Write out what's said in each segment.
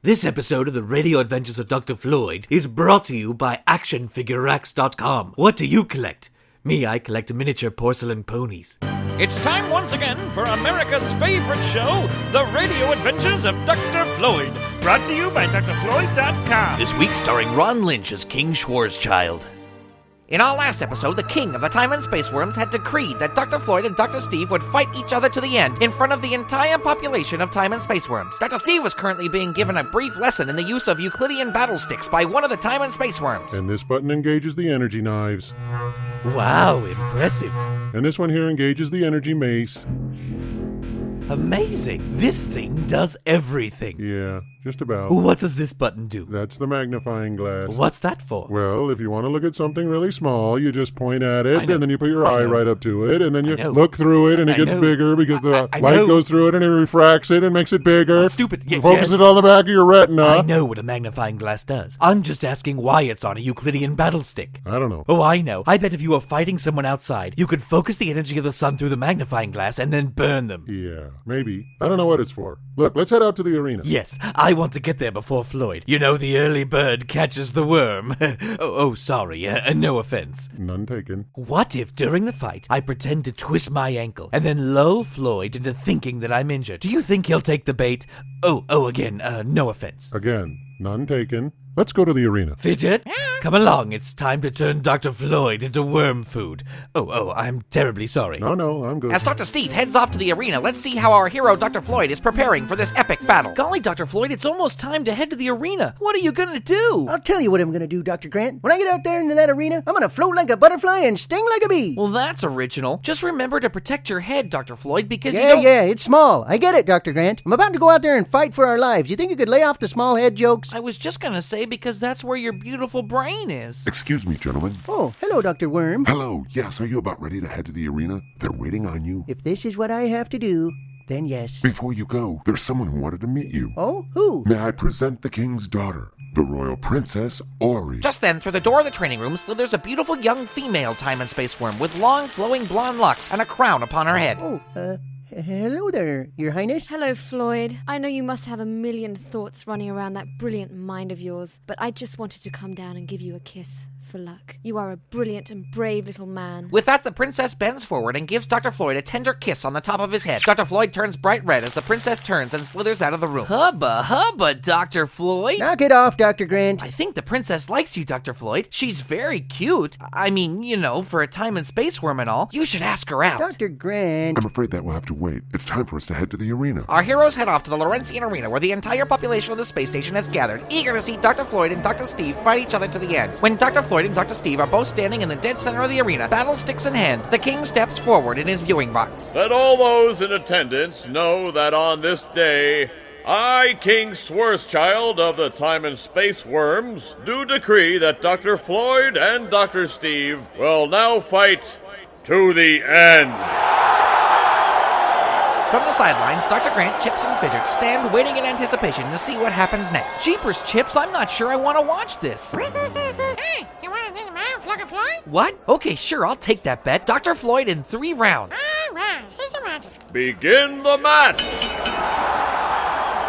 This episode of the Radio Adventures of Dr. Floyd is brought to you by ActionFigureRacks.com. What do you collect? Me, I collect miniature porcelain ponies. It's time once again for America's favorite show, The Radio Adventures of Dr. Floyd. Brought to you by drfloyd.com. This week starring Ron Lynch as King Schwarzschild. In our last episode, the king of the time and space worms had decreed that Dr. Floyd and Dr. Steve would fight each other to the end in front of the entire population of time and space worms. Dr. Steve was currently being given a brief lesson in the use of Euclidean battle sticks by one of the time and space worms. And this button engages the energy knives. Wow, impressive. And this one here engages the energy mace. Amazing. This thing does everything. Yeah, just about. What does this button do? That's the magnifying glass. What's that for? Well, if you want to look at something really small, you just point at it, and then you put your eye know. right up to it, and then you look through it, and it gets bigger because the I light know. goes through it, and it refracts it and makes it bigger. Stupid. You focus it on the back of your retina. I know what a magnifying glass does. I'm just asking why it's on a Euclidean battle stick. I don't know. Oh, I know. I bet if you were fighting someone outside, you could focus the energy of the sun through the magnifying glass and then burn them. Yeah, maybe. I don't know what it's for. Look, let's head out to the arena. Yes, I want to get there before Floyd. You know, the early bird catches the worm. Sorry. No offense. None taken. What if, during the fight, I pretend to twist my ankle and then lull Floyd into thinking that I'm injured? Do you think he'll take the bait? Again, no offense. Again, none taken. Let's go to the arena. Fidget, come along. It's time to turn Dr. Floyd into worm food. I'm terribly sorry. No, I'm good. As Dr. Steve heads off to the arena, let's see how our hero Dr. Floyd is preparing for this epic battle. Golly, Dr. Floyd, it's almost time to head to the arena. What are you gonna do? I'll tell you what I'm going to do, Dr. Grant. When I get out there into that arena, I'm going to float like a butterfly and sting like a bee. Well, that's original. Just remember to protect your head, Dr. Floyd, because Yeah, it's small. I get it, Dr. Grant. I'm about to go out there and fight for our lives. You think you could lay off the small head jokes? I was just gonna say because that's where your beautiful brain is. Excuse me, gentlemen. Oh, hello, Dr. Worm. Hello, yes, are you about ready to head to the arena? They're waiting on you. If this is what I have to do, then yes. Before you go, there's someone who wanted to meet you. Oh, who? May I present the king's daughter, the royal princess, Ori. Just then, through the door of the training room slithers a beautiful young female time and space worm with long, flowing blonde locks and a crown upon her head. Hello there, Your Highness. Hello, Floyd. I know you must have a million thoughts running around that brilliant mind of yours, but I just wanted to come down and give you a kiss for luck. You are a brilliant and brave little man. With that, the princess bends forward and gives Dr. Floyd a tender kiss on the top of his head. Dr. Floyd turns bright red as the princess turns and slithers out of the room. Hubba, Dr. Floyd. Knock it off, Dr. Grant. I think the princess likes you, Dr. Floyd. She's very cute. I mean, for a time and space worm and all. You should ask her out. Dr. Grant. I'm afraid that will have to wait. It's time for us to head to the arena. Our heroes head off to the Laurentian Arena, where the entire population of the space station has gathered, eager to see Dr. Floyd and Dr. Steve fight each other to the end. When Dr. Floyd and Dr. Steve are both standing in the dead center of the arena, battle sticks in hand, the king steps forward in his viewing box. Let all those in attendance know that on this day, I, King Schwarzschild of the Time and Space Worms, do decree that Dr. Floyd and Dr. Steve will now fight to the end. From the sidelines, Dr. Grant, Chips, and Fidget stand waiting in anticipation to see what happens next. Jeepers, Chips, I'm not sure I want to watch this. Hey, you want to think about Floyd? What? Okay, sure, I'll take that bet. Dr. Floyd in 3 rounds. All right, here's a match. Begin the match!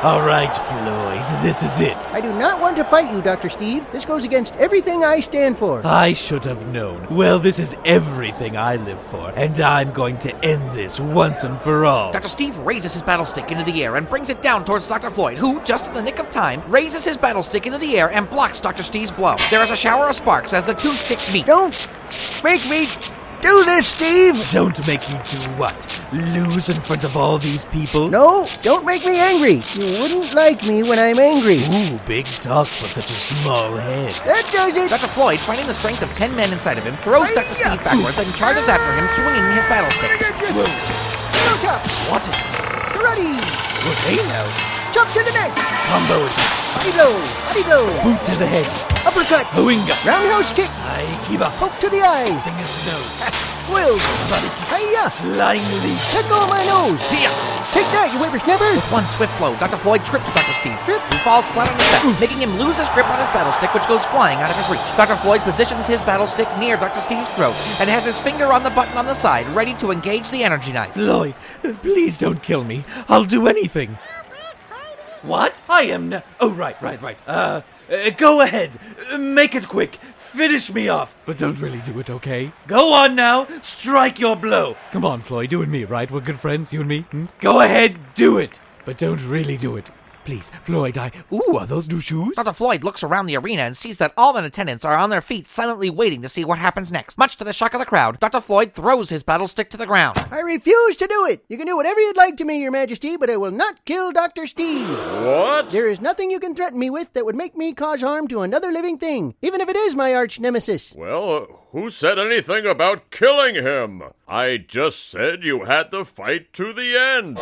All right, Floyd, this is it. I do not want to fight you, Dr. Steve. This goes against everything I stand for. I should have known. Well, this is everything I live for, and I'm going to end this once and for all. Dr. Steve raises his battle stick into the air and brings it down towards Dr. Floyd, who, just in the nick of time, raises his battle stick into the air and blocks Dr. Steve's blow. There is a shower of sparks as the two sticks meet. Don't make me do this, Steve! Don't make you do what? Lose in front of all these people? No, don't make me angry. You wouldn't like me when I'm angry. Ooh, big talk for such a small head. That does it! Dr. Floyd, finding the strength of 10 men inside of him, throws Dr. Steve backwards and charges after him, swinging his battle stick. Hello, chop! What it? Karate! Well, hey now. Chop to the neck! Combo attack. Body blow! Body blow! Boot to the head. Uppercut! Hoinga. Roundhouse kick! Aikiba. Poke to the eye! Fingers to nose. Twirl! Karate kick. Hiya! Flying leap. Let go of my nose! Hiya. Take that, you whippersnapper! With one swift blow, Dr. Floyd trips Dr. Steve, who falls flat on his back, making him lose his grip on his battle stick, which goes flying out of his reach. Dr. Floyd positions his battle stick near Dr. Steve's throat and has his finger on the button on the side, ready to engage the energy knife. Floyd, please don't kill me. I'll do anything. What? I am Oh, right. Go ahead. Make it quick. Finish me off. But don't really do it, okay? Go on now. Strike your blow. Come on, Floyd. You and me, right? We're good friends, you and me. Go ahead. Do it. But don't really do it. Please, Floyd, Ooh, are those new shoes? Dr. Floyd looks around the arena and sees that all the attendants are on their feet, silently waiting to see what happens next. Much to the shock of the crowd, Dr. Floyd throws his battle stick to the ground. I refuse to do it. You can do whatever you'd like to me, Your Majesty, but I will not kill Dr. Steve. What? There is nothing you can threaten me with that would make me cause harm to another living thing, even if it is my arch nemesis. Well, who said anything about killing him? I just said you had to fight to the end.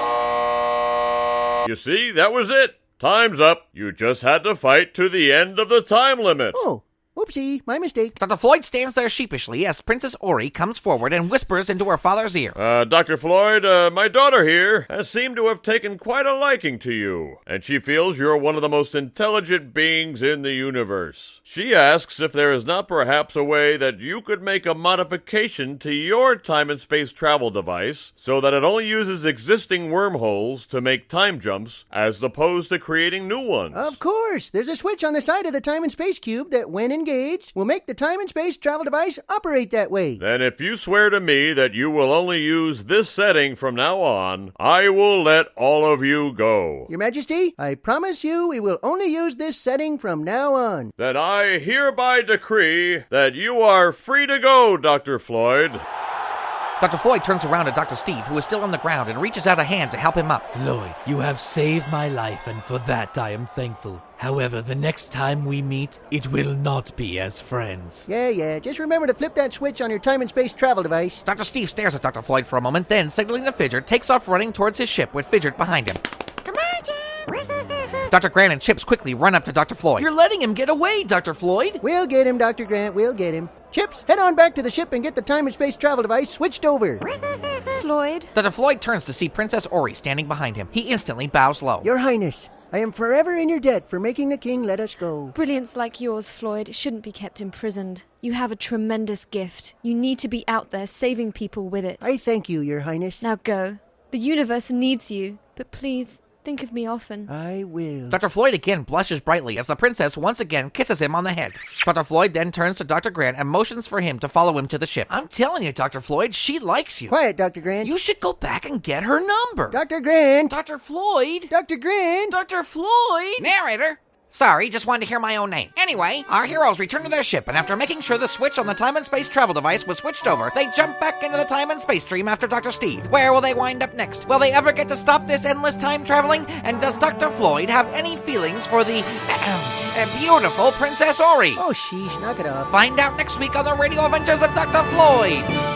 You see, that was it. Time's up. You just had to fight to the end of the time limit. Oh, whoopsie, my mistake. Dr. Floyd stands there sheepishly as Princess Ori comes forward and whispers into her father's ear. Dr. Floyd, my daughter here has seemed to have taken quite a liking to you, and she feels you're one of the most intelligent beings in the universe. She asks if there is not perhaps a way that you could make a modification to your time and space travel device so that it only uses existing wormholes to make time jumps as opposed to creating new ones. Of course. There's a switch on the side of the time and space cube that, when engaged, will make the time and space travel device operate that way. Then if you swear to me that you will only use this setting from now on, I will let all of you go. Your Majesty, I promise you we will only use this setting from now on. Then I hereby decree that you are free to go, Dr. Floyd. Dr. Floyd turns around to Dr. Steve, who is still on the ground, and reaches out a hand to help him up. Floyd, you have saved my life, and for that I am thankful. However, the next time we meet, it will not be as friends. Yeah. Just remember to flip that switch on your time and space travel device. Dr. Steve stares at Dr. Floyd for a moment, then, signaling to Fidget, takes off running towards his ship with Fidget behind him. Come on, Jim. Dr. Grant and Chips quickly run up to Dr. Floyd. You're letting him get away, Dr. Floyd. We'll get him, Dr. Grant, we'll get him. Chips, head on back to the ship and get the time and space travel device switched over. Floyd? Dr. Floyd turns to see Princess Ori standing behind him. He instantly bows low. Your Highness, I am forever in your debt for making the king let us go. Brilliance like yours, Floyd, shouldn't be kept imprisoned. You have a tremendous gift. You need to be out there saving people with it. I thank you, Your Highness. Now go. The universe needs you, but please, think of me often. I will. Dr. Floyd again blushes brightly as the princess once again kisses him on the head. Dr. Floyd then turns to Dr. Grant and motions for him to follow him to the ship. I'm telling you, Dr. Floyd, she likes you. Quiet, Dr. Grant. You should go back and get her number. Dr. Grant! Dr. Floyd! Dr. Grant! Dr. Floyd! Narrator! Sorry, just wanted to hear my own name. Anyway, our heroes return to their ship, and after making sure the switch on the time and space travel device was switched over, they jump back into the time and space stream after Dr. Steve. Where will they wind up next? Will they ever get to stop this endless time traveling? And does Dr. Floyd have any feelings for the beautiful Princess Ori? Oh, sheesh, knock it off. Find out next week on the Radio Adventures of Dr. Floyd.